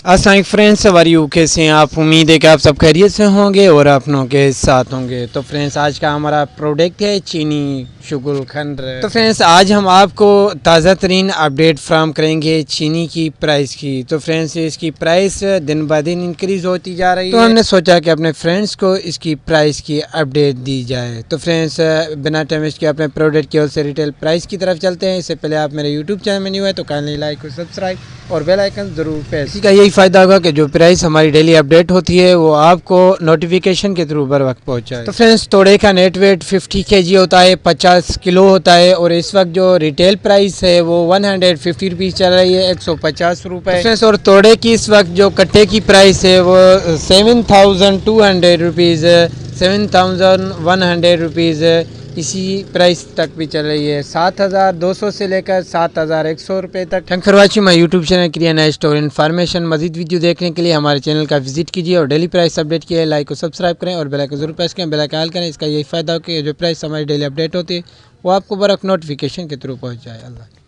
अस्सलाम फ्रेंड्स, सवारी कैसे हैं आप। उम्मीद है कि आप सब खैरियत से होंगे और अपनों के साथ होंगे। तो फ्रेंड्स, आज का हमारा प्रोडक्ट है चीनी शुगुलखंड। तो फ्रेंड्स, आज हम आपको ताज़ा तरीन अपडेट फ्राहम करेंगे चीनी की प्राइस की। तो फ्रेंड्स, इसकी प्राइस दिन ब दिन इंक्रीज़ होती जा रही है, तो हमने सोचा कि अपने फ्रेंड्स को इसकी प्राइस की अपडेट दी जाए। तो फ्रेंड्स, बिना टाइम वेस्ट के अपने प्रोडक्ट की होलसेल रिटेल प्राइस की तरफ चलते हैं। इससे पहले आप मेरे यूट्यूब चैनल में न्यू है तो काइंडली लाइक और सब्सक्राइब और बेल आइकन ज़रूर प्रेस। इसी का यही फ़ायदा होगा कि जो प्राइस हमारी डेली अपडेट होती है वो आपको नोटिफिकेशन के थ्रू बर वक्त पहुँचाए। तो फ्रेंड्स, तोड़े का नेट वेट 50 kg होता है, 50 किलो होता है और इस वक्त जो रिटेल प्राइस है वो 150 रुपीज़ चल रही है, 150 रुपये। फ्रेंड्स, और तोड़े की इस वक्त जो कट्टे की प्राइस है वो 7200 रुपीज़, 7100 रुपीज़ इसी प्राइस तक भी चल रही है। 7200 से लेकर 7100 रुपये तक। Thank for watching my YouTube channel क्रिया नए स्टोर इन्फॉर्मेशन। मजीद वीडियो देखने के लिए हमारे चैनल का विजिट कीजिए और डेली प्राइस अपडेट किए लाइक और सब्सक्राइब करें और बेल आइकन जरूर प्रेस करें, बेल आइकन ऑल करें। इसका यही फ़ायदा हो कि जो प्राइस हमारी डेली अपडेट होती है वो आपको बरक नोटिफिकेशन के थ्रू पहुँच जाए। अल्लाह।